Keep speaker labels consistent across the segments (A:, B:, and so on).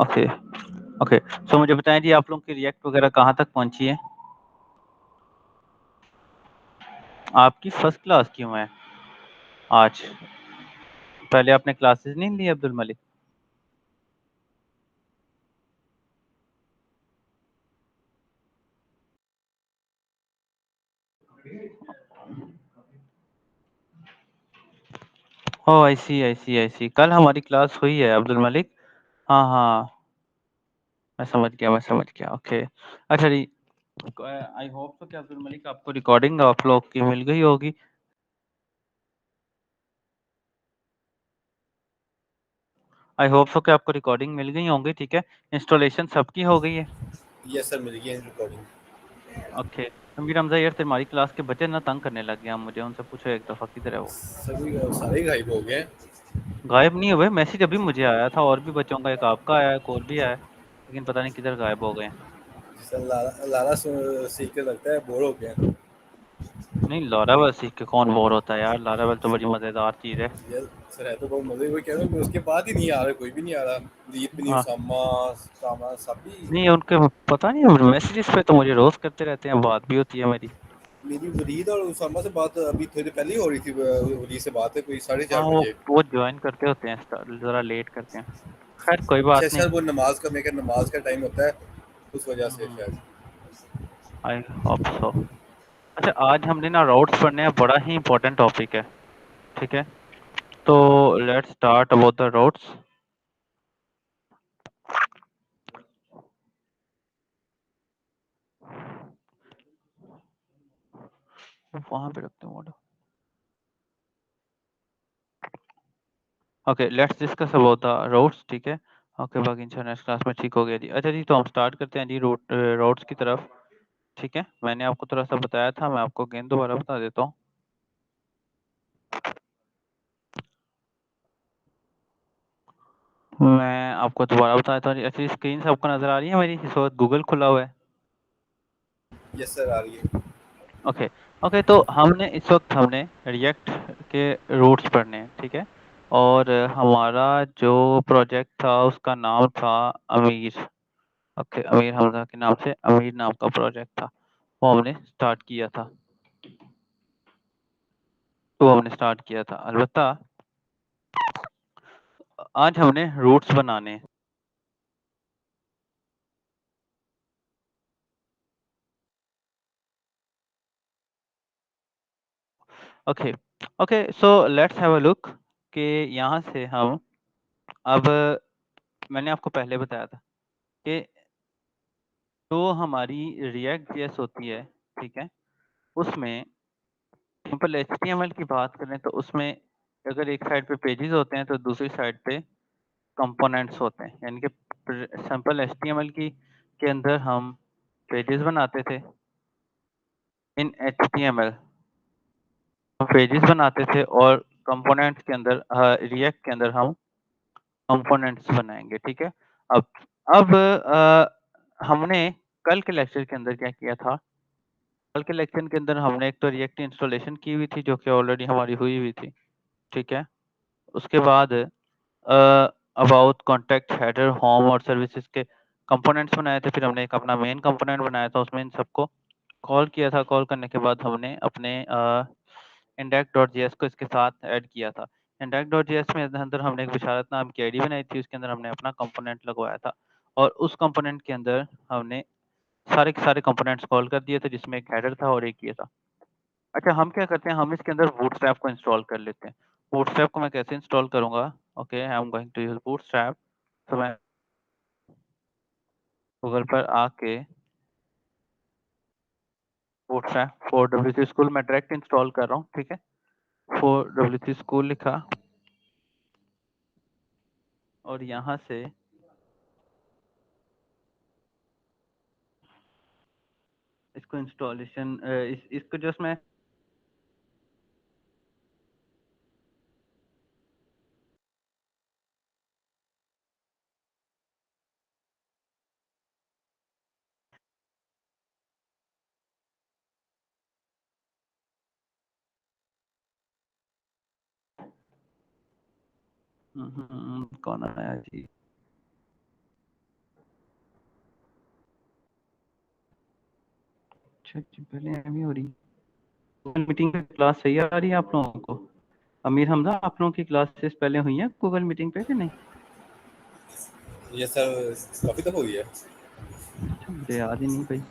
A: Okay, okay. सो मुझे बताएँ जी आप लोगों की रिएक्ट वगैरह कहाँ तक पहुँची है? आपकी फर्स्ट क्लास क्यों है आज? पहले आपने क्लासेस नहीं ली अब्दुल मलिक? ओह! आई सी, आई सी, आई सी। कल हमारी क्लास हुई है अब्दुल मलिक। हाँ, हाँ। मैं समझ गया, मैं समझ गया। ओके। अच्छा जी, आई होप सो कि अब्दुल मलिक आपको रिकॉर्डिंग आप लोग की मिल गई होगी। आई होप सो कि आपको रिकॉर्डिंग मिल गई होंगी, ठीक है? इंस्टॉलेशन सबकी हो गई है?
B: यस सर, मिल गई है रिकॉर्डिंग।
A: ओके। मीर हमज़ा यार तुम्हारी क्लास के बच्चे ना तंग करने लग गए हैं मुझे, उनसे पूछो एक दफ़ा किधर है वो?
B: सभी सारे गायब हो गए हैं।
A: गायब नहीं हुए, मैसेज अभी मुझे आया था और भी बच्चों का, एक आपका आया है, एक और भी आया है, लेकिन पता नहीं किधर गायब हो गए हैं।
B: सर लाला सीख के लगता है बोर हो गया है।
A: नहीं, लारावेल सीख के कौन बोर होता है यार, लारावेल तो बड़ी मज़ेदार चीज़ है।
B: ये सर है तो बहुत मजे, वो कह रहा हूँ उसके बाद ही नहीं आ रहा, कोई भी नहीं आ रहा। दीप भी नहीं,
A: हाँ,
B: उसामा सामा सभी।
A: नहीं उनके पता नहीं, मैसेजेस पे तो मुझे रोज़ करते रहते हैं, बात भी होती है मेरी।
B: मेरी वरीद और उसामा से बात अभी थोड़ी देर पहले ही हो रही थी। वरीद से बात है कोई साढ़े
A: हाँ,
B: चार
A: वो
B: बजे
A: वो जॉइन करते होते हैं, ज़रा लेट करते हैं। खैर कोई बात
B: शायद
A: नहीं।
B: सर वो नमाज का, मेरे नमाज का टाइम होता है, उस वजह से
A: हुँ,
B: शायद।
A: I hope so. अच्छा, आज हमने ना राउट्स पढ़ने हैं, बड़ा ही इम्पोर्टेंट टॉपिक है, ठीक है? तो let's start about the routes. वहाँ पे रखते हैं मोड़। Okay, let's discuss about the routes, ठीक है? ओके, बाकी इंशाल्लाह नेक्स्ट क्लास में ठीक हो गया जी। अच्छा जी, तो हम स्टार्ट करते हैं जी राउट्स की तरफ, ठीक है? मैंने आपको थोड़ा-सा बताया था, मैं आपको अगेन दोबारा बता देता हूँ। मैं आपको दोबारा बता देता हूँ जी। अच्छा, स्क्रीन सबको नज़र आ रही है मेरी? इस वक़्त गूगल खुला हुआ है।
B: यस सर, आ रही है।
A: Okay, okay. तो इस वक़्त हमने रिएक्ट के रूट्स पढ़ने हैं, ठीक है? और हमारा जो प्रोजेक्ट था उसका नाम था अमीर। ओके, अमीर हमज़ा के नाम से अमीर नाम का प्रोजेक्ट था। वो हमने स्टार्ट किया था। अलबत्ता आज हमने रूट्स बनाने हैं। Okay, okay. So let's have a look कि यहाँ से हम अब मैंने आपको पहले बताया था कि जो हमारी रिएक्ट जेएस होती है, ठीक है? उसमें सिंपल एचटीएमएल की बात करें तो उसमें अगर एक साइड पे पेजेस होते हैं तो दूसरी साइड पे कंपोनेंट्स होते हैं, यानी कि सिंपल एचटीएमएल की के अंदर हम पेजेस बनाते थे। इन एचटीएमएल हम पेजेस बनाते थे और कंपोनेंट्स के अंदर रिएक्ट के अंदर हम कंपोनेंट्स बनाएंगे, ठीक है? अब हमने कल के लेक्चर के अंदर क्या किया था? कल के लेक्चर के अंदर हमने एक तो रिएक्ट इंस्टॉलेशन की हुई थी जो कि ऑलरेडी हमारी हुई हुई थी, ठीक है? उसके बाद अबाउट कॉन्टैक्ट हेडर होम और सर्विसेज के कंपोनेंट्स बनाए थे। फिर हमने एक अपना मेन कंपोनेंट बनाया था, उसमें इन सबको कॉल किया था। कॉल करने के बाद हमने अपने index.js को इसके साथ ऐड किया था। index.js में अंदर हमने एक बिशारत नाम की आईडी बनाई थी, उसके अंदर हमने अपना कंपोनेंट लगवाया था और उस कंपोनेंट के अंदर हमने सारे के सारे कंपोनेंट्स कॉल कर दिए थे, जिसमें एक हेडर था और एक ये था। अच्छा, हम क्या करते हैं, हम इसके अंदर बूटस्ट्रैप को इंस्टॉल कर लेते हैं। बूटस्ट्रैप को मैं कैसे इंस्टॉल करूँगा? Okay, I am going to use Bootstrap. तो मैं गूगल पर आके बूटस्ट्रैप फॉर डब्ल्यूसी स्कूल मैं डायरेक्ट इंस्टॉल कर रहा हूँ, ठीक है? फॉर डब्ल्यूसी स्कूल लिखा और यहाँ से इसको इंस्टॉलेशन इसको जस्ट मैं कौन आया जी? अच्छा जी, पहले अभी हो रही गूगल मीटिंग पे क्लास सही आ रही है आप लोगों को? अमीर हमजा, आप लोगों की क्लासेस पहले हुई हैं गूगल मीटिंग पे कि नहीं?
B: ये सर काफ़ी दफ़ा हुई है।
A: अच्छा, मुझे याद ही नहीं भाई।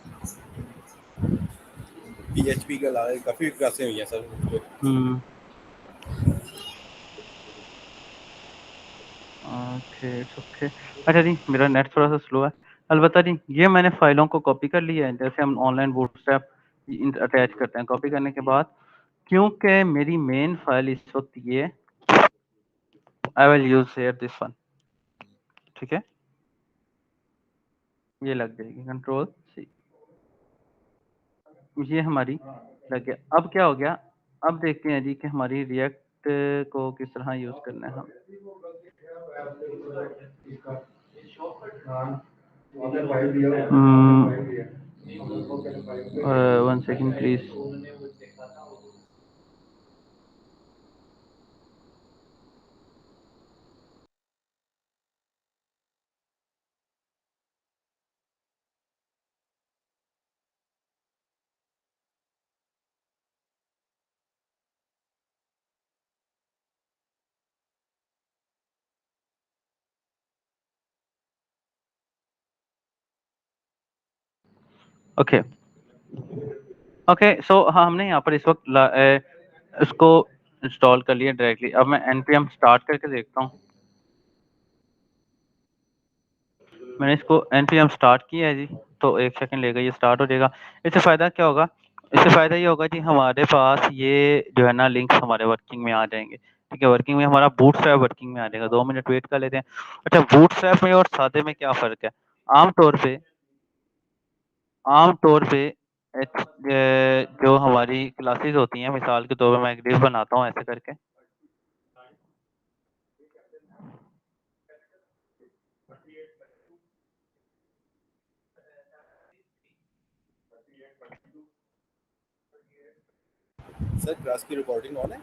B: पीएचपी के अलावा काफ़ी क्लासें हुई हैं sir.
A: Hmm. Okay, it's okay. अच्छा जी, मेरा नेट थोड़ा सा स्लो है। अलबत्ता जी, ये मैंने फाइलों को कॉपी कर लिया है, जैसे हम ऑनलाइन बूटस्ट्रैप अटैच करते हैं। कॉपी करने के बाद, क्योंकि मेरी मेन फाइल इस वक्त ये, आई will use share this one, ठीक है? ये लग जाएगी कंट्रोल सी, ये हमारी लग गया। अब क्या हो गया? अब देखते हैं जी कि हमारी रिएक्ट को किस तरह यूज करना है हम। One second please. Okay okay, so हाँ, हमने यहाँ पर इस वक्त इसको इंस्टॉल कर लिया डायरेक्टली। अब मैं npm स्टार्ट करके देखता हूँ। मैंने इसको npm स्टार्ट किया है जी, तो 1 सेकंड लेगा, ये स्टार्ट हो जाएगा। इससे फ़ायदा क्या होगा? इससे फ़ायदा ये होगा जी, हमारे पास ये जो है ना लिंक्स हमारे वर्किंग में आ जाएंगे। ठीक है, वर्किंग में हमारा बूटस्ट्रैप वर्किंग में आ जाएगा। 2 मिनट वेट कर लेते हैं। अच्छा, बूटस्ट्रैप में और सादे में क्या फ़र्क है? आमतौर पे आमतौर पे जो हमारी क्लासेस होती हैं, मिसाल के तौर पे मैं एक डिव बनाता हूँ ऐसे करके।
B: सर क्लास की रिकॉर्डिंग ऑन है?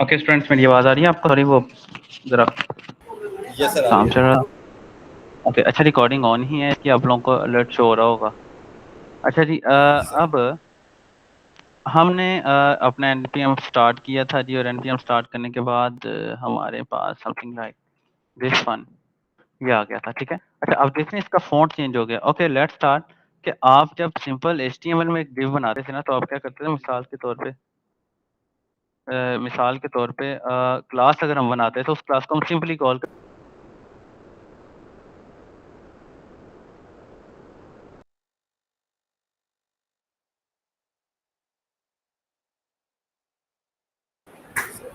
A: ओके स्टूडेंट्स, मेरी आवाज़ आ रही है आपको? सॉरी, वो ज़रा
B: यस सर, आ रही
A: काम चल
B: है।
A: रहा। ओके, अच्छा रिकॉर्डिंग ऑन ही है कि आप लोगों को अलर्ट शो हो रहा होगा? अच्छा जी, अब हमने अपना एनपीएम स्टार्ट किया था जी, और एनपीएम स्टार्ट करने के बाद हमारे पास समथिंग लाइक दिस वन ये आ गया था, ठीक है। अच्छा, अब देखें इसका फ़ॉन्ट चेंज हो गया। ओके, लेट्स स्टार्ट कि आप जब सिंपल एचटीएमएल में एक डिव बनाते थे ना, तो आप क्या करते थे? मिसाल के तौर पे क्लास अगर हम बनाते हैं तो उस क्लास को हम सिंपली कॉल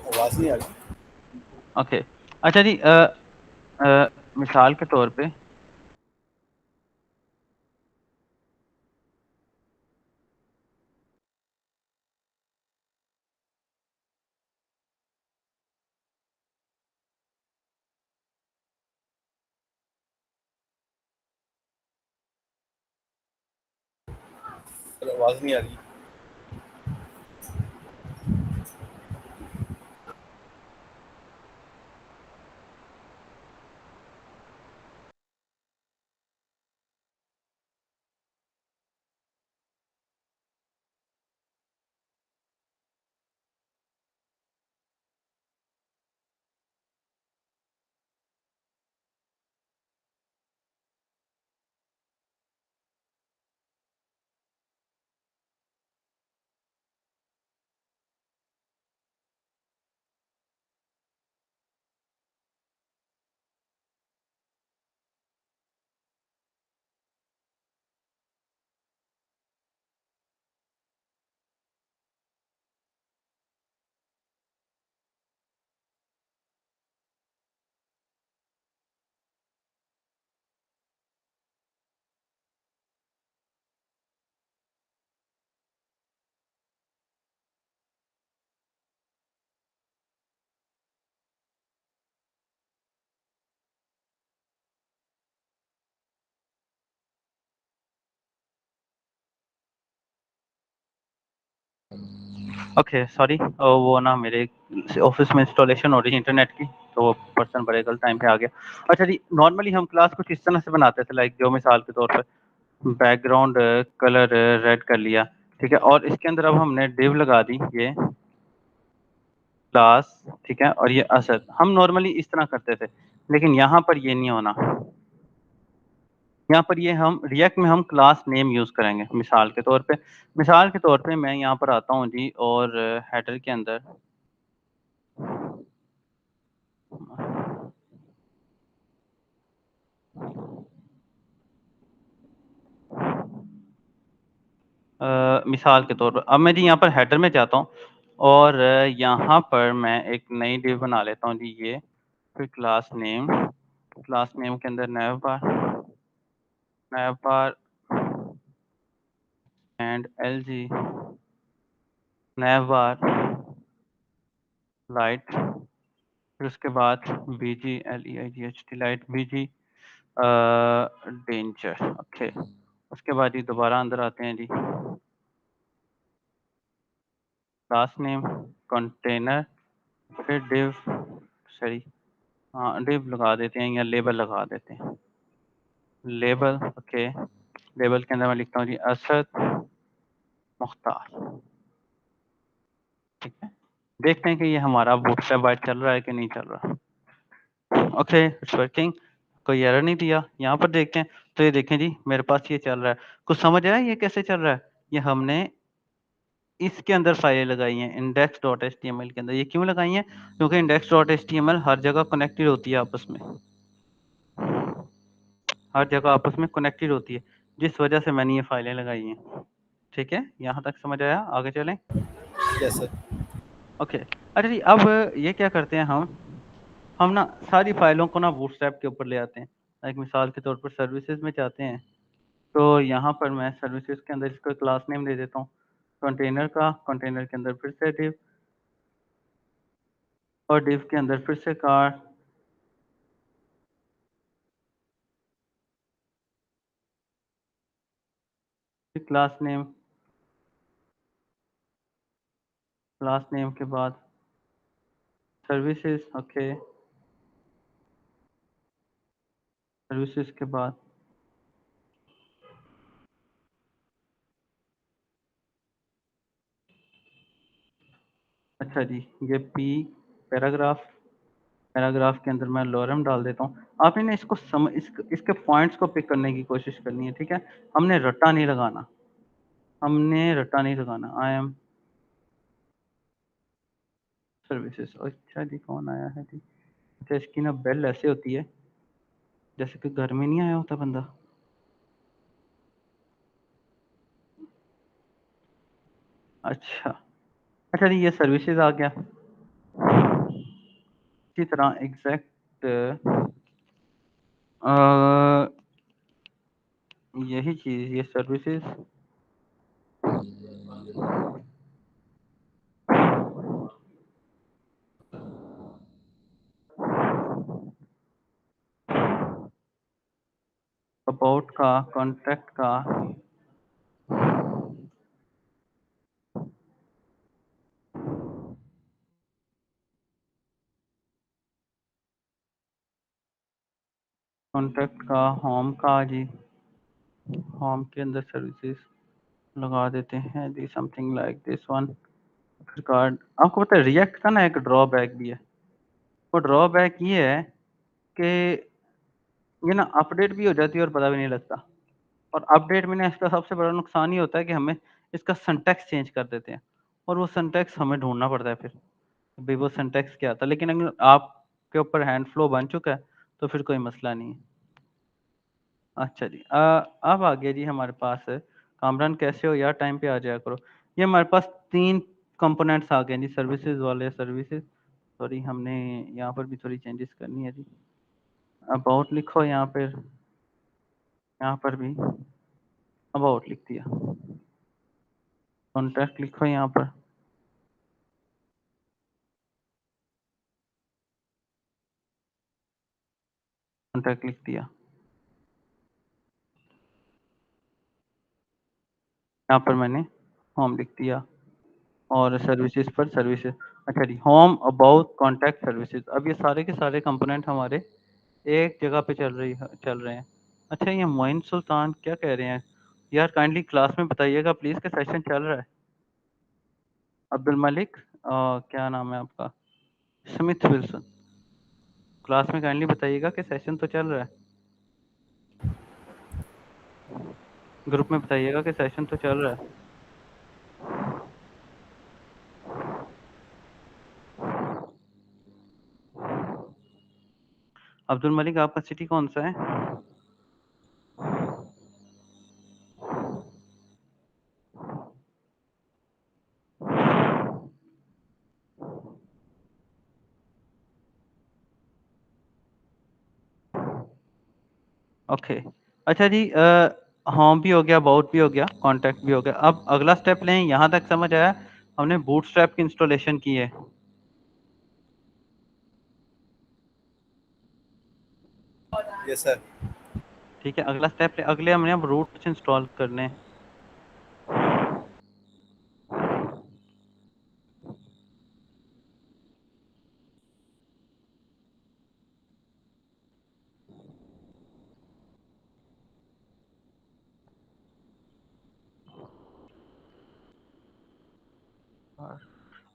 B: आवाज नहीं आ रही।
A: ओके। अच्छा जी, मिसाल के तौर पे
B: सर आवाज नहीं आ रही।
A: ओके सॉरी, वो ना मेरे ऑफिस में इंस्टॉलेशन हो रही है इंटरनेट की, तो वो पर्सन बड़े गलत टाइम पे आ गया। अच्छा जी, नॉर्मली हम क्लास कुछ इस तरह से बनाते थे, लाइक जो मिसाल के तौर पे बैकग्राउंड कलर रेड कर लिया, ठीक है, और इसके अंदर अब हमने डिव लगा दी ये क्लास, ठीक है, और ये असद। हम नॉर्मली इस तरह करते थे, लेकिन यहाँ पर ये नहीं होना। यहाँ पर ये हम रिएक्ट में हम क्लास नेम यूज करेंगे। मिसाल के तौर पे मैं यहाँ पर आता हूँ जी, और हेडर के अंदर मिसाल के तौर पर अब मैं जी यहाँ पर हेडर में जाता हूँ, और यहाँ पर मैं एक नई डिव बना लेता हूँ जी, ये फिर क्लास नेम के अंदर nav bar and LG nav bar light, फिर उसके बाद BGLEIGHT light, BG danger. Okay, उसके बाद जी दोबारा अंदर आते हैं जी, क्लास नेम कंटेनर, फिर डिव, सॉरी, हाँ डिव लगा देते हैं या लेबल लगा देते हैं, लेबल। ओके, लेबल के अंदर मैं लिखता हूँ जी असद मुख्तार, ठीक है। देखते हैं कि ये हमारा बूटस्ट्रैप बाइट चल रहा है कि नहीं चल रहा। ओके, इट्स वर्किंग, कोई एरर नहीं दिया। यहाँ पर देखते हैं, तो ये देखें जी मेरे पास ये चल रहा है। कुछ समझ आया ये कैसे चल रहा है? ये हमने इसके अंदर फाइलें लगाई हैं index.html के अंदर। ये क्यों लगाई हैं? क्योंकि index.html हर जगह कनेक्टेड होती है आपस में, हर जगह आपस में कनेक्टेड होती है, जिस वजह से मैंने ये फाइलें लगाई हैं। ठीक है, यहाँ तक समझ आया? आगे चलें।
B: Yes sir.
A: ओके, अच्छा जी, अब ये क्या करते हैं हम ना सारी फाइलों को ना बूटस्ट्रैप के ऊपर ले आते हैं। एक मिसाल के तौर पर सर्विसेज में जाते हैं, तो यहाँ पर मैं सर्विसेज के अंदर इसको क्लास नेम दे देता हूँ कंटेनर का, कंटेनर के अंदर फिर से डिव, और डिव के अंदर फिर से कार, क्लास नेम के बाद सर्विसेज, ओके, सर्विसेज के बाद अच्छा जी, ये पी पैराग्राफ, पैराग्राफ के अंदर मैं लोरम डाल देता हूँ। आपने ना इसको इसके पॉइंट्स को पिक करने की कोशिश करनी है, ठीक है। हमने रट्टा नहीं लगाना, हमने रट्टा नहीं लगाना। I am services. अच्छा जी, कौन आया है जी? अच्छा, इसकी ना बेल ऐसे होती है जैसे कि घर में नहीं आया होता बंदा। अच्छा, अच्छा जी, ये सर्विसेज आ गया। इसी तरह एग्जैक्ट यही चीज, ये सर्विसेज अबाउट का, कॉन्टैक्ट का, कॉन्टैक्ट का, होम का जी, होम के अंदर सर्विसेज लगा देते हैं जी, something like this one. Card, आपको पता है रिएक्ट का ना एक ड्रॉबैक भी है। वो ड्रॉबैक ये है कि ये ना अपडेट भी हो जाती है और पता भी नहीं लगता। और अपडेट में ना इसका सबसे बड़ा नुकसान ये होता है कि हमें इसका सिंटैक्स चेंज कर देते हैं और वो सिंटैक्स हमें ढूंढना पड़ता है फिर, भाई वो सिंटैक्स क्या था। लेकिन अगर आपके ऊपर हैंड फ्लो बन चुका है तो फिर कोई मसला नहीं है। अच्छा जी, अब आ गया जी हमारे पास है, कामरान कैसे हो यार, टाइम पे आ जाया करो। ये हमारे पास 3 कंपोनेंट्स आ गए जी, सर्विसेज वाले सर्विसेज। सॉरी, हमने यहाँ पर भी थोड़ी चेंजेस करनी है जी। अबाउट लिखो यहाँ पर, यहाँ पर भी अबाउट लिख दिया। कॉन्टैक्ट लिखो यहाँ पर, कॉन्टैक्ट लिख दिया। यहाँ पर मैंने होम लिख दिया और सर्विसेज पर सर्विसेज। अच्छा जी, होम, अबाउट, कॉन्टैक्ट, सर्विसेज। अब ये सारे के सारे कंपोनेंट हमारे एक जगह पे चल रहे हैं। अच्छा, ये मोइन सुल्तान क्या कह रहे हैं यार, काइंडली क्लास में बताइएगा प्लीज कि सेशन चल रहा है। अब्दुल मलिक, क्या नाम है आपका, स्मिथ विल्सन, क्लास में काइंडली बताइएगा कि सेशन तो चल रहा है। ग्रुप में बताइएगा कि सेशन तो चल रहा है। अब्दुल मलिक, आपका सिटी कौन सा है? ओके, अच्छा जी, होम भी हो गया, अबाउट भी हो गया, कॉन्टैक्ट भी हो गया। अब अगला स्टेप लें, यहाँ तक समझ आया? हमने बूटस्ट्रैप की इंस्टॉलेशन की है।
B: Yes sir.
A: ठीक है, अगला स्टेप ले, अगले हमने अब रूट्स इंस्टॉल करने हैं।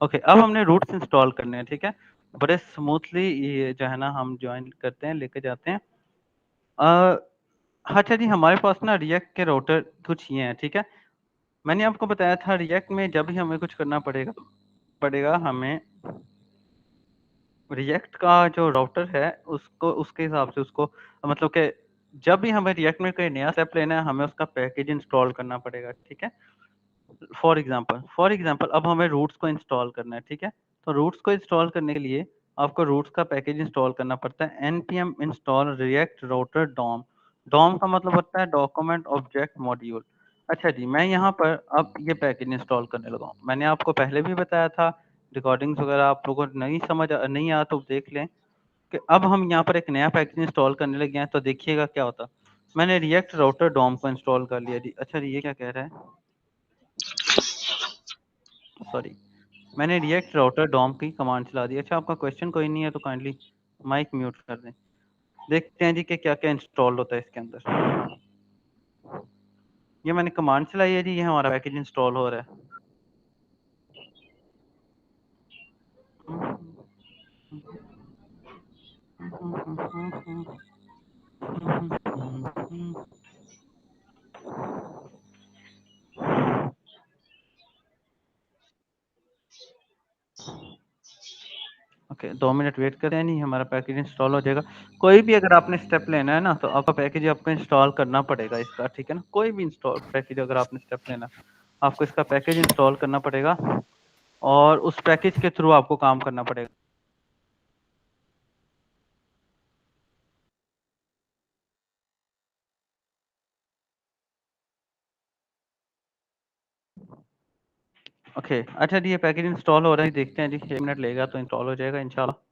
A: ओके, अब हमने रूट्स इंस्टॉल करने हैं, ठीक है। बड़े स्मूथली ये जो है ना हम ज्वाइन करते हैं, लेके जाते हैं। अच्छा जी, हमारे पास ना रिएक्ट के राउटर कुछ ये हैं, ठीक है। मैंने आपको बताया था रिएक्ट में जब भी हमें कुछ करना पड़ेगा पड़ेगा हमें रिएक्ट का जो राउटर है उसको, उसके हिसाब से उसको, मतलब कि जब भी हमें रिएक्ट में कोई नया स्टेप लेना है हमें उसका पैकेज इंस्टॉल करना पड़ेगा, ठीक है। फॉर एग्जांपल अब हमें रूट्स को इंस्टॉल करना है, ठीक है। तो रूट्स को इंस्टॉल करने के लिए आपको रूट्स का पैकेज इंस्टॉल करना पड़ता है, npm install React Router DOM. DOM का मतलब होता है डॉक्यूमेंट ऑब्जेक्ट मॉड्यूल। अच्छा जी, मैं यहाँ पर अब ये पैकेज इंस्टॉल करने लगा हूँ। मैंने आपको पहले भी बताया था, रिकॉर्डिंग्स वगैरह आप लोगों को नहीं आया तो देख लें कि अब हम यहाँ पर एक नया पैकेज इंस्टॉल करने लगे हैं। तो देखिएगा क्या होता। मैंने रिएक्ट राउटर डॉम को इंस्टॉल कर लिया जी। अच्छा जी, ये क्या कह रहा है, सॉरी, मैंने रिएक्ट राउटर डॉम की कमांड चला दी। अच्छा, आपका क्वेश्चन कोई नहीं है तो काइंडली माइक म्यूट कर दें। देखते हैं जी कि क्या क्या इंस्टॉल होता है इसके अंदर। ये मैंने कमांड चलाई है जी, ये हमारा पैकेज इंस्टॉल हो रहा है। ओके, 2 मिनट वेट करें, नहीं हमारा पैकेज इंस्टॉल हो जाएगा। कोई भी अगर आपने स्टेप लेना है ना तो आपका पैकेज आपको इंस्टॉल करना पड़ेगा इसका, ठीक है ना। कोई भी इंस्टॉल पैकेज अगर आपने स्टेप लेना, आपको इसका पैकेज इंस्टॉल करना पड़ेगा और उस पैकेज के थ्रू आपको काम करना पड़ेगा। ओके, अच्छा जी, ये पैकेज इंस्टॉल हो रहा है, देखते हैं जी। 1 मिनट लगेगा तो इंस्टॉल हो जाएगा इंशाल्लाह।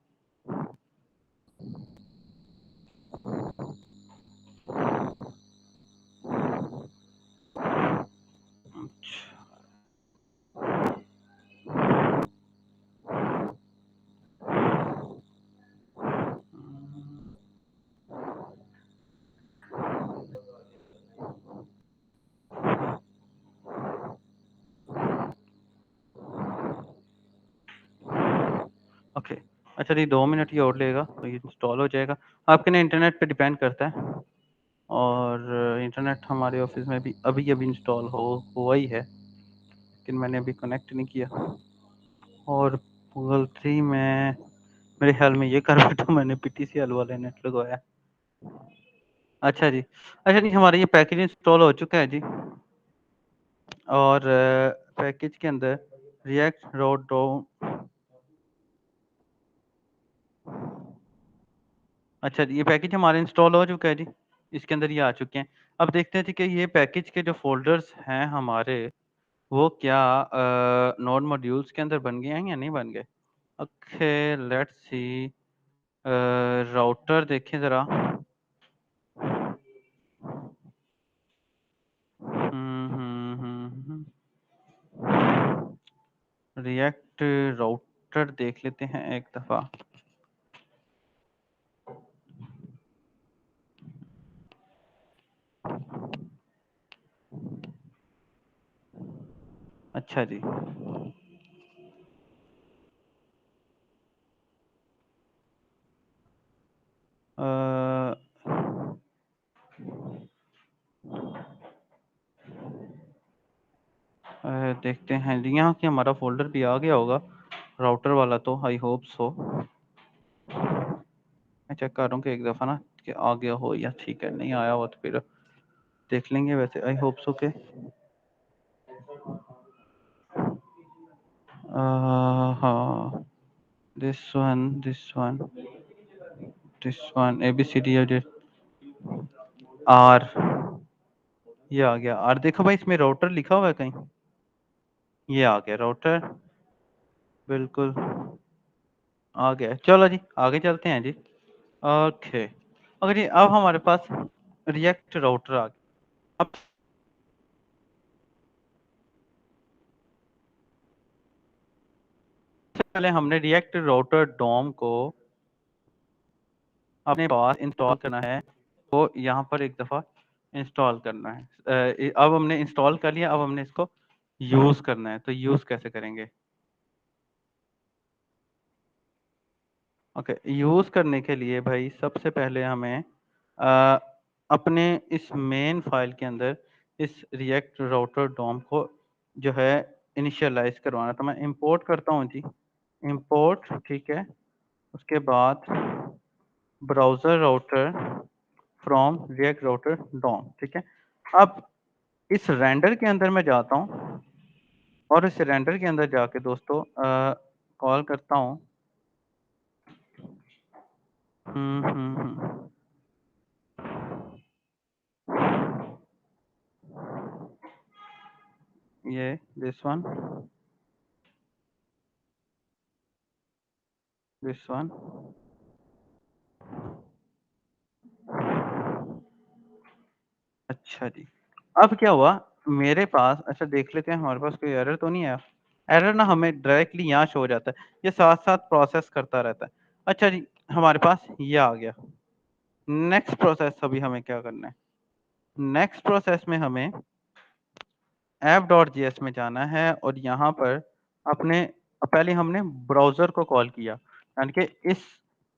A: ओके, अच्छा जी, 2 मिनट ही और लेगा तो ये इंस्टॉल हो जाएगा। आपके ना इंटरनेट पे डिपेंड करता है, और इंटरनेट हमारे ऑफिस में भी अभी अभी इंस्टॉल हुआ ही है, लेकिन मैंने अभी कनेक्ट नहीं किया। और गूगल 3 में मेरे ख्याल में ये कर बैठा मैंने, पीटीसीएल वाले नेट लगवाया। अच्छा जी, अच्छा जी, हमारा ये पैकेज इंस्टॉल हो चुका है जी। और पैकेज के अंदर रिएक्ट रोड अच्छा जी, ये पैकेज हमारे इंस्टॉल हो चुका है जी। इसके अंदर ये आ चुके हैं। अब देखते हैं जी कि ये पैकेज के जो फ़ोल्डर्स हैं हमारे, वो क्या नोड मॉड्यूल्स के अंदर बन गए हैं या नहीं बन गए। Okay, let's see. राउटर देखें ज़रा। रिएक्ट राउटर देख लेते हैं एक दफ़ा। अच्छा जी, देखते हैं जी, यहाँ कि हमारा फोल्डर भी आ गया होगा राउटर वाला, तो आई होप सो। मैं चेक कर रहा हूँ कि एक दफ़ा ना कि आ गया हो या ठीक है, नहीं आया हो तो फिर देख लेंगे। वैसे आई होप सो के हाँ, दिस वन ABCD आर, ये आ गया आर। देखो भाई, इसमें राउटर लिखा हुआ है कहीं, ये आ गया राउटर, बिल्कुल आ गया। चलो जी, आगे चलते हैं जी। ओके, अगर जी अब हमारे पास रिएक्ट राउटर आ गया। अब पहले हमने रिएक्ट राउटर डोम को अपने पास इंस्टॉल करना है, तो यहाँ पर एक दफ़ा इंस्टॉल करना है। अब हमने इंस्टॉल कर लिया, अब हमने इसको यूज़ करना है। तो यूज़ कैसे करेंगे। ओके, यूज़ करने के लिए भाई सबसे पहले हमें अपने इस मेन फाइल के अंदर इस रिएक्ट राउटर डोम को जो है इनिशियलाइज करवाना। तो मैं इंपोर्ट करता हूँ जी, इंपोर्ट, ठीक है। उसके बाद browser router from react router DOM, ठीक है। अब इस रेंडर के अंदर मैं जाता हूँ और इस रेंडर के अंदर जाके दोस्तों कॉल करता हूँ हम्म हम्म हम्म ये दिस वन। अच्छा जी, अब क्या हुआ मेरे पास, अच्छा देख लेते हैं हमारे पास कोई एरर तो नहीं आया। एरर ना हमें डायरेक्टली यहाँ शो हो जाता है, ये साथ साथ प्रोसेस करता रहता है। अच्छा जी, हमारे पास ये आ गया। नेक्स्ट प्रोसेस अभी हमें क्या करना है, नेक्स्ट प्रोसेस में हमें app.js में जाना है और यहाँ पर अपने पहले हमने ब्राउजर को कॉल किया, यानी कि इस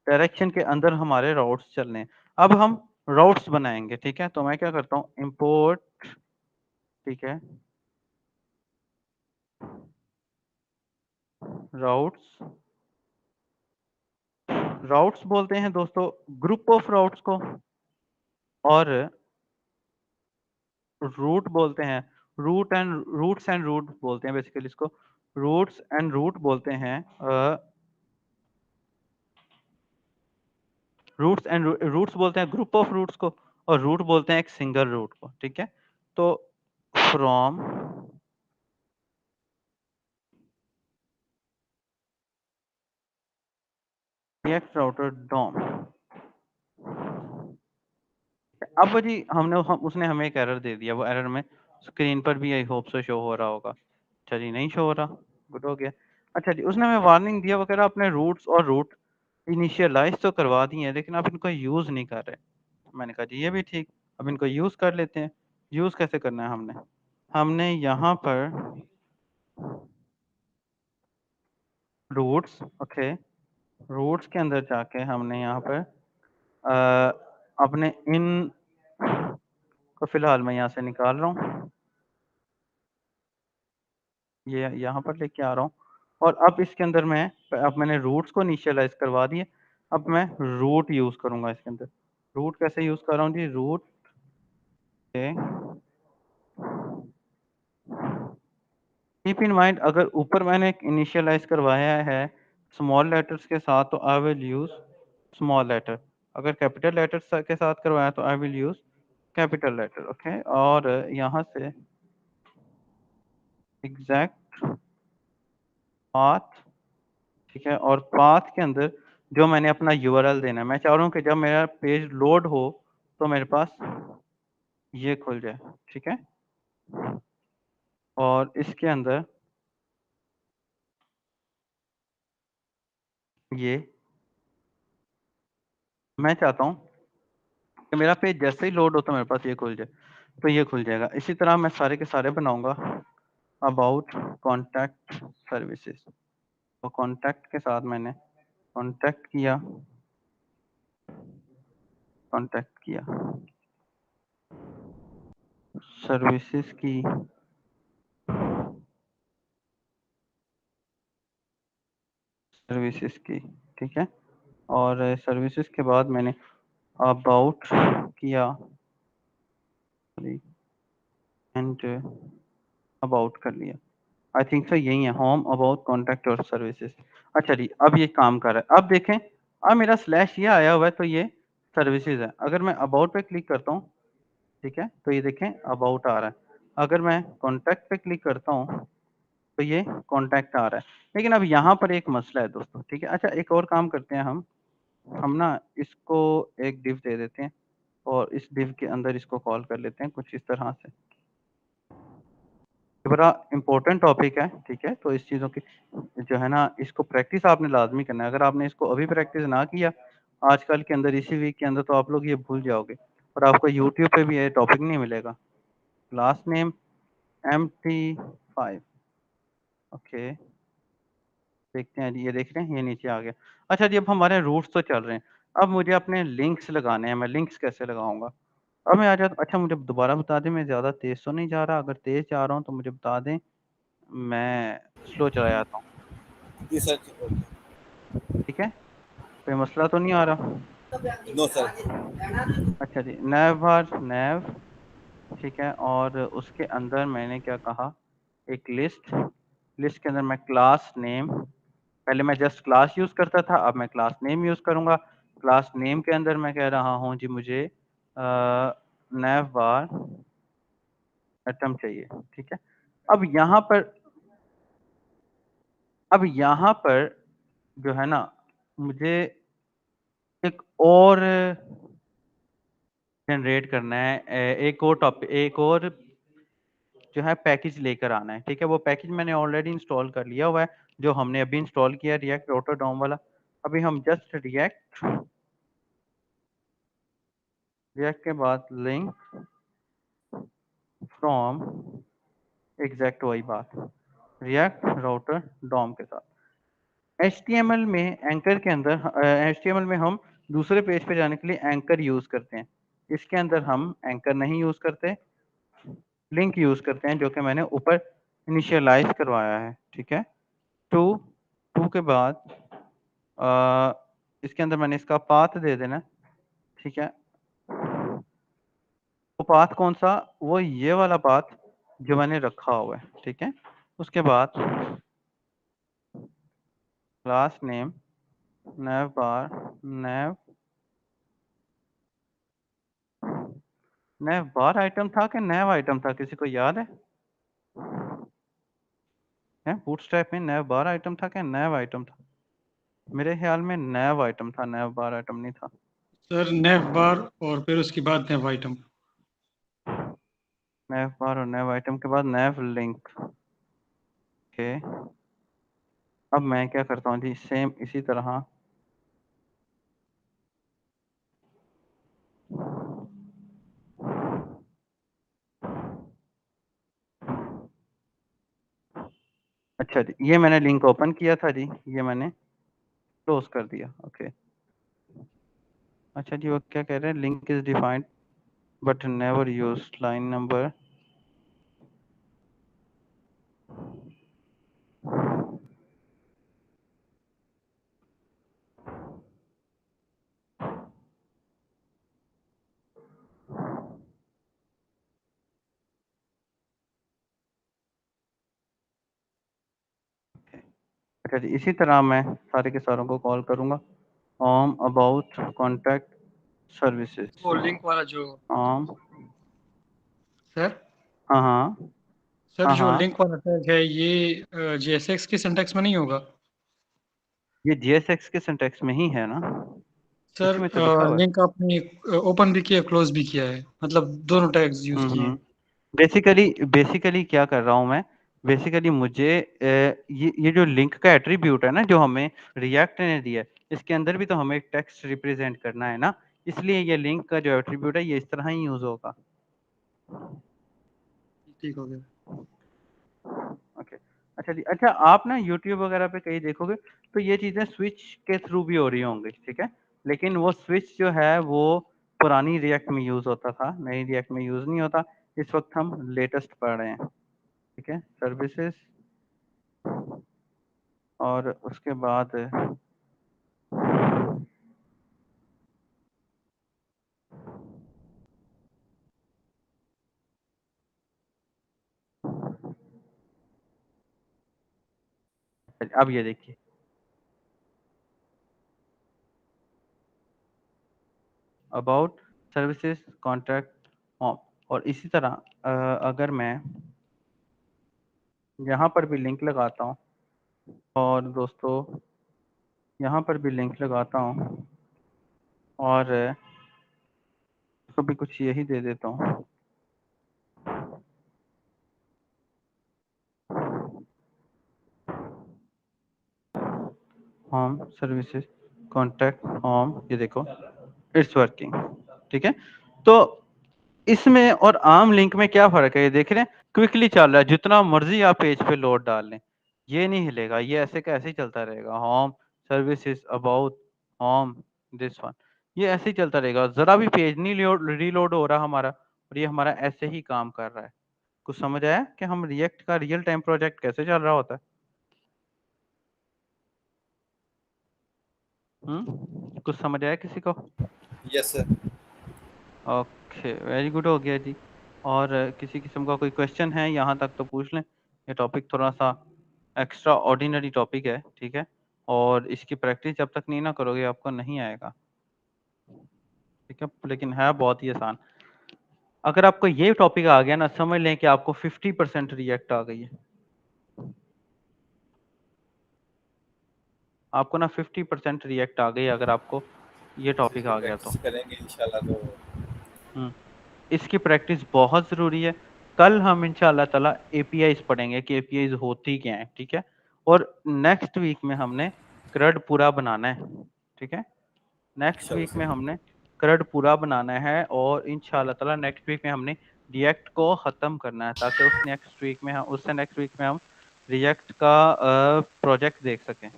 A: डायरेक्शन के अंदर हमारे राउट्स चलने हैं। अब हम राउट्स बनाएंगे, ठीक है। तो मैं क्या करता हूँ, इंपोर्ट, ठीक है, राउट्स। राउट्स बोलते हैं दोस्तों ग्रुप ऑफ राउट्स को, और रूट बोलते हैं, रूट्स एंड रूट बोलते हैं बेसिकली इसको, रूट्स एंड रूट बोलते हैं। रूट्स बोलते हैं ग्रुप ऑफ रूट्स को, और रूट बोलते हैं एक सिंगल रूट को, ठीक है। तो फ्रॉम react router DOM, अब जी उसने हमें एक एरर दे दिया, वो एरर में स्क्रीन पर भी आई होप से शो हो रहा होगा। अच्छा जी, नहीं शो हो रहा, गुड हो गया। अच्छा जी, उसने हमें वार्निंग दिया वगैरह, अपने रूट्स और रूट इनिशियलाइज तो करवा दिए हैं, लेकिन आप इनको यूज नहीं कर रहे। मैंने कहा जी ये भी ठीक, अब इनको यूज कर लेते हैं। यूज कैसे करना है, हमने यहाँ पर रूट्स, ओके, रूट्स के अंदर जाके हमने यहाँ पर अपने इन को फिलहाल मैं यहाँ से निकाल रहा हूँ, ये यहाँ पर लेके आ रहा हूँ, और अब इसके अंदर अब मैंने रूट्स को इनिशियलाइज करवा दिए। अब मैं रूट यूज करूंगा इसके अंदर। रूट कैसे यूज कर रहा हूँ जी, रूट के कीप इन माइंड, अगर ऊपर मैंने एक इनिशियलाइज करवाया है स्मॉल लेटर्स के साथ तो I will use small letter, अगर कैपिटल लेटर्स के साथ करवाया तो I will use capital letter, okay. और यहाँ से एग्जैक्ट पाथ, ठीक है, और पाथ के अंदर जो मैंने अपना यूआरएल देना है, मैं चाह रहा हूँ कि जब मेरा पेज लोड हो तो मेरे पास ये खुल जाए, ठीक है। और इसके अंदर ये मैं चाहता हूँ कि मेरा पेज जैसे ही लोड हो तो मेरे पास ये खुल जाए, तो ये खुल जाएगा। इसी तरह मैं सारे के सारे बनाऊंगा अबाउट कॉन्टैक्ट सर्विसेज, तो कॉन्टैक्ट के साथ मैंने कॉन्टैक्ट किया, कॉन्टैक्ट किया सर्विसेज की, सर्विसेज की, ठीक है। और सर्विसेज के बाद मैंने अबाउट किया एंड अबाउट कर लिया। आई थिंक सो यही है, होम अबाउट कॉन्टैक्ट और सर्विसेज। अच्छा जी, अब ये काम कर रहा है। अब देखें, अब मेरा स्लैश ये आया हुआ है, तो ये सर्विसेज है। अगर मैं अबाउट पे क्लिक करता हूँ, ठीक है, तो ये देखें अबाउट आ रहा है। अगर मैं कॉन्टैक्ट पे क्लिक करता हूँ तो ये कॉन्टैक्ट आ रहा है। लेकिन अब यहाँ पर एक मसला है दोस्तों, ठीक है। अच्छा, एक और काम करते हैं, हम ना इसको एक डिव दे देते हैं और इस डिव के अंदर इसको कॉल कर लेते हैं कुछ इस तरह से। ये बड़ा इंपॉर्टेंट टॉपिक है, ठीक है। तो इस चीज़ों की जो है ना, इसको प्रैक्टिस आपने लाजमी करना है। अगर आपने इसको अभी प्रैक्टिस ना किया आजकल के अंदर, इसी वीक के अंदर, तो आप लोग ये भूल जाओगे और आपको यूट्यूब पे भी ये टॉपिक नहीं मिलेगा। क्लास नेम MT5, ओके, देखते हैं जी, ये देख रहे हैं, ये नीचे आ गया। अच्छा जी, अब हमारे रूट्स तो चल रहे हैं, अब मुझे अपने लिंक्स लगाने हैं। मैं लिंक्स कैसे लगाऊंगा, अब मैं आ जाता। अच्छा, मुझे दोबारा बता दें, मैं ज़्यादा तेज़ तो नहीं जा रहा, अगर तेज़ जा रहा हूँ तो मुझे बता दें, मैं स्लो चला जाता हूँ,
B: जी सर।
A: ठीक है। कोई मसला तो नहीं आ रहा।
B: No sir.
A: अच्छा जी, नैव बार नैव, ठीक है। और उसके अंदर मैंने क्या कहा, एक लिस्ट, लिस्ट के अंदर मैं क्लास नेम, पहले मैं जस्ट क्लास यूज करता था, अब मैं क्लास नेम यूज करूंगा। क्लास नेम के अंदर मैं कह रहा हूँ जी मुझे नैव बार एटम चाहिए, ठीक है। अब यहाँ पर अब यहाँ पर जो है ना, मुझे एक और जनरेट करना है, एक और टॉपिक, एक और जो है पैकेज लेकर आना है, ठीक है। वो पैकेज मैंने ऑलरेडी इंस्टॉल कर लिया हुआ है, जो हमने अभी इंस्टॉल किया रिएक्ट राउटर डॉम वाला। अभी हम जस्ट रिएक्ट के बाद लिंक फ्रॉम, एग्जैक्ट वही बात, रिएक्ट राउटर डॉम के साथ। HTML में एंकर के अंदर HTML में हम दूसरे पेज पे जाने के लिए एंकर यूज करते हैं। इसके अंदर हम एंकर नहीं यूज करते, लिंक यूज करते हैं, जो कि मैंने ऊपर इनिशियलाइज करवाया है, ठीक है। टू के बाद इसके अंदर मैंने इसका पाथ दे देना, ठीक है। वो पाथ कौन सा, वो ये वाला पाथ जो मैंने रखा हुआ है, ठीक है। उसके बाद class name nav bar nav बार आइटम था कि nav आइटम था, किसी को याद है बूटस्ट्रैप में nav बार आइटम था कि nav आइटम था? मेरे ख्याल में nav आइटम था, nav बार आइटम नहीं था।
C: सर नेव बार और फिर उसके बाद नेव आइटम।
A: nav बार और nav आइटम के बाद nav लिंक, ओके। अब मैं क्या करता हूँ जी, सेम इसी तरह अच्छा जी, ये मैंने लिंक ओपन किया था जी, ये मैंने क्लोज कर दिया, ओके। अच्छा जी, वो क्या कह रहे हैं, link is defined but never use line number. अच्छा जी, इसी तरह मैं सारे के सारों को कॉल करूंगा। अबाउट कॉन्टैक्ट सर्विसेज,
C: वो लिंक वाला जो सर
A: हाँ हाँ
C: सर
A: हाँ
C: जो
A: हाँ,
C: लिंक वाला टैग है ये JSX के सिंटैक्स में नहीं होगा?
A: ये JSX के सिंटैक्स में ही है ना,
C: सर
A: इसी में तो लिखा हुआ है।
C: लिंक आपने ओपन भी किया क्लोज भी किया है, मतलब दोनों टैग्स यूज किए हैं।
A: बेसिकली क्या कर रहा हूँ मैं, बेसिकली मुझे ये जो लिंक का एट्रीब्यूट है ना, जो हमें रिएक्ट ने दिया है, इसके अंदर भी तो हमें एक टेक्स्ट रिप्रेजेंट करना है ना, इसलिए ये लिंक का जो एट्रीब्यूट है ये इस तरह ही यूज होगा।
C: ठीक हो गया।
A: ओके, अच्छा जी। अच्छा, आप ना YouTube वगैरह पे कहीं देखोगे तो ये चीजें स्विच के थ्रू भी हो रही होंगी, ठीक है। लेकिन वो स्विच जो है वो पुरानी रिएक्ट में यूज होता था, नई रिएक्ट में यूज नहीं होता। इस वक्त हम लेटेस्ट पढ़ रहे हैं, ठीक है। सर्विसेज और उसके बाद अब ये देखिए, अबाउट सर्विसेज कॉन्ट्रैक्ट होम। और इसी तरह अगर मैं यहाँ पर भी लिंक लगाता हूँ और दोस्तों यहाँ पर भी लिंक लगाता हूँ और कभी कुछ यही दे देता हूँ, होम सर्विसेज कॉन्टैक्ट होम, ये देखो इट्स वर्किंग, ठीक है। तो इसमें और आम लिंक में क्या फर्क है, ये देख रहे हैं, क्विकली चल रहा है, जितना मर्जी आप पेज पे लोड डाल लें ये नहीं हिलेगा, ये ऐसे का ऐसे ही चलता रहेगा। Home services about home this one, ये ऐसे ही चलता रहेगा, जरा भी पेज नहीं रीलोड हो रहा हमारा, और ये हमारा ऐसे ही काम कर रहा है। कुछ समझ आया कि हम रिएक्ट का रियल टाइम प्रोजेक्ट कैसे चल रहा होता है? कुछ समझ आया किसी को?
B: Yes sir.
A: Okay, very good, हो गया जी। और किसी किस्म का कोई क्वेश्चन है यहाँ तक तो पूछ लें। ये टॉपिक थोड़ा सा एक्स्ट्रा ऑर्डिनरी टॉपिक है, ठीक है। और इसकी प्रैक्टिस जब तक नहीं ना करोगे आपको नहीं आएगा, ठीक है। लेकिन है बहुत ही आसान। अगर आपको ये टॉपिक आ गया ना, समझ लें कि आपको 50% रिएक्ट आ गई है। आपको ना 50% रिएक्ट आ गई अगर आपको ये टॉपिक
B: इसकी
A: आ गया तो।
B: प्रैक्टिस करेंगे इंशाल्लाह तो।
A: इसकी प्रैक्टिस बहुत ज़रूरी है। कल हम इंशाल्लाह ताला एपीआईज पढ़ेंगे कि एपीआईज होती क्या है, ठीक है। और नेक्स्ट वीक में हमने क्रड पूरा बनाना है, ठीक है। नेक्स्ट
B: चलो
A: वीक में
B: सही।
A: हमने क्रड पूरा बनाना है और इंशाल्लाह ताला नेक्स्ट वीक में हमने रिएक्ट को ख़त्म करना है, ताकि उससे नेक्स्ट वीक में हम रिएक्ट का प्रोजेक्ट देख सकें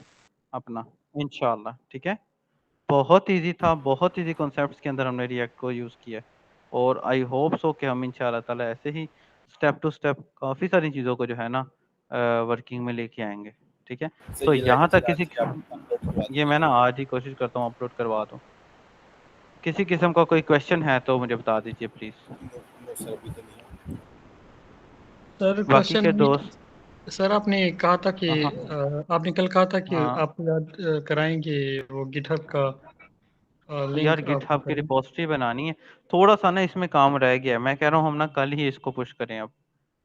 A: अपना, इंशाल्लाह, ठीक है। बहुत इजी था, बहुत इजी कॉन्सेप्ट्स के अंदर हमने रिएक्ट को यूज़ किया है और आई होप सो कि हम इंशाल्लाह ताला ऐसे ही स्टेप टू स्टेप काफ़ी सारी चीज़ों को जो है ना वर्किंग में लेके आएंगे, ठीक है। तो
B: सही
A: यहाँ तक
B: लेक्चर
A: किसी
B: आज ही आप अपलोड करवा
A: ये मैं
B: दीजिए।
A: ना आज ही कोशिश करता हूँ अपलोड करवा दूँ। किसी किस्म का कोई क्वेश्चन है तो मुझे बता दीजिए प्लीज़।
B: नो सर, अभी तो नहीं है।
C: सर
A: बाकी
C: क्वेश्चन
A: के दोस्त,
C: सर आपने कहा था कि
A: हाँ हाँ
C: आपने कल कहा था कि
A: हाँ,
C: आप याद कराएंगे वो गिटहब का
A: यार
C: लिंक आपको
A: गिटहब की
C: करें।
A: रिपोजिटरी बनानी है। थोड़ा सा ना इसमें काम रह गया है, मैं कह रहा हूँ हम ना कल ही इसको पुश करें अब।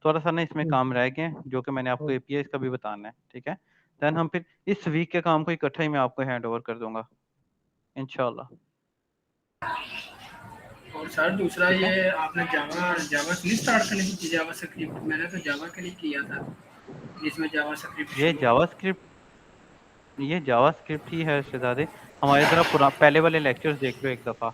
A: थोड़ा सा ना इसमें
C: हम्म,
A: काम रह गया है जो कि मैंने आपको एपीआई का भी बताना है, ठीक है। देन हम फिर इस वीक के काम को इकट्ठा ही मैं आपको हैंड ओवर कर दूंगा इंशाल्लाह,
D: और सर दूसरा
A: ठीक है।
D: ये आपने जावा जावा से नहीं स्टार्ट करने की थी, जावा स्क्रिप्ट मैंने तो जावा के लिए किया था जिसमें जावा स्क्रिप्ट
A: ये
D: शुरू।
A: जावास्क्रिप्ट ये जावास्क्रिप्ट ही है शहजादे। हमारे जरा पहले वाले लेक्चर्स देख लो एक दफा।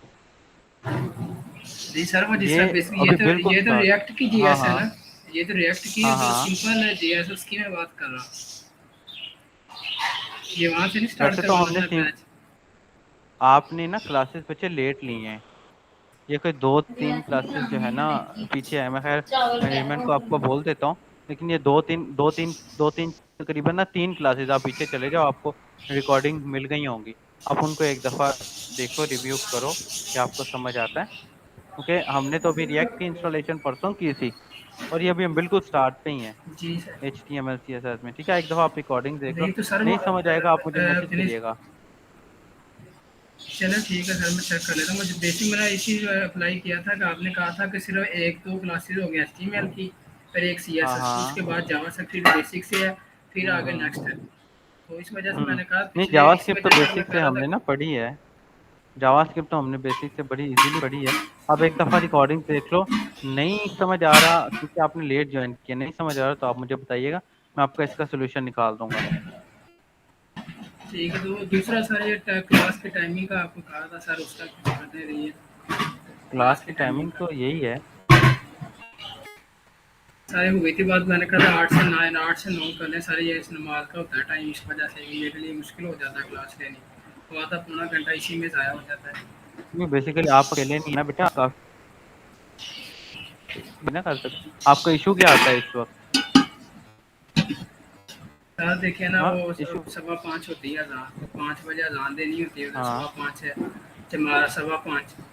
D: जी सर, वो जिस
A: ये
D: तरह बेसिक
A: अभी बिल्कुल
D: ये तो
A: स्टार्ट,
D: रिएक्ट की
A: हाँ
D: जीएस है
A: हाँ
D: ना, ये तो रिएक्ट की
A: हाँ
D: जो
A: हाँ।
D: सिंपल जीएस उसकी मैं बात कर रहा हूँ। ये वहां से नहीं स्टार्ट
A: वैसे तो
D: करवाना
A: हमने
D: था बैच।
A: आपने ना क्लासेस बच्चे लेट ली हैं, ये कोई 2-3 क्लासेस जो है ना पीछे है। मैं खैर मैनेजमेंट को आपको बोल देता हूँ, लेकिन ये 2-3 तकरीबन ना 3 क्लासेस आप पीछे चले जाओ, आपको रिकॉर्डिंग मिल गई होंगी। आप उनको एक दफ़ा देखो, रिव्यू करो कि आपको समझ आता है, क्योंकि हमने तो अभी रिएक्ट की इंस्टॉलेशन परसों की थी और ये अभी हम बिल्कुल स्टार्ट पे ही हैं
D: जी सर।
A: HTML CSS में, ठीक है। एक दफ़ा आप रिकॉर्डिंग देख लो,
D: नहीं तो सर वो
A: नहीं समझ आएगा आप मुझे मैसेज
D: फिनिश।
A: करिएगा।
D: चलो ठीक है सर, मैं चेक कर लेता हूँ। मुझे बेसिक मैंने इसी अप्लाई किया था कि आपने कहा था कि सिर्फ एक दो क्लासेस हो गई एचटीएमएल की, फिर एक
A: हाँ
D: सीएसएस की, उसके
A: हाँ।
D: बाद जावास्क्रिप्ट बेसिक से है, फिर आगे नेक्स्ट है।
A: हम्म।
D: तो इस वजह से मैंने कहा
A: नहीं
D: पिछले इसी
A: जावास्क्रिप्ट तो
D: वजह से मैं
A: बेसिक से
D: कह रहा
A: हमने
D: था।
A: ना पढ़ी है, जावास्क्रिप्ट तो हमने बेसिक से बड़ी इजीली पढ़ी है। अब एक दफ़ा रिकॉर्डिंग देख लो, नहीं समझ आ रहा क्योंकि आपने लेट ज्वाइन किया, नहीं समझ आ रहा तो आप मुझे बताइएगा, मैं आपका इसका सोल्यूशन निकाल दूंगा।
D: ठीक है, तो दूसरा सर ये क्लास के टाइमिंग का आपको कहा था सर, उसका कुछ बता रही है
A: क्लास
D: क्लास
A: की
D: के टाइमिंग
A: टाइमिंग
D: का।
A: तो यही है।
D: सारे हुई थी बात, मैंने कहा था 8 से 9 कर लें सारे, ये इस नमाज का होता है टाइम, इस वजह से मेरे लिए मुश्किल हो जाता है क्लास लेनी, तो आधा पौना घंटा इसी में ज़ाया हो जाता है।
A: नहीं बेसिकली आप अकेले नहीं ना बेटा, काफी ना कर सकते। आपका इशू क्या आता है इस वक्त?
D: सर देखिए ना,
A: हाँ
D: वो
A: इशू,
D: 5:15 होती है अजान, तो 5 बजे अजान देनी होती है, उधर
A: हाँ
D: 5:15 से 5:15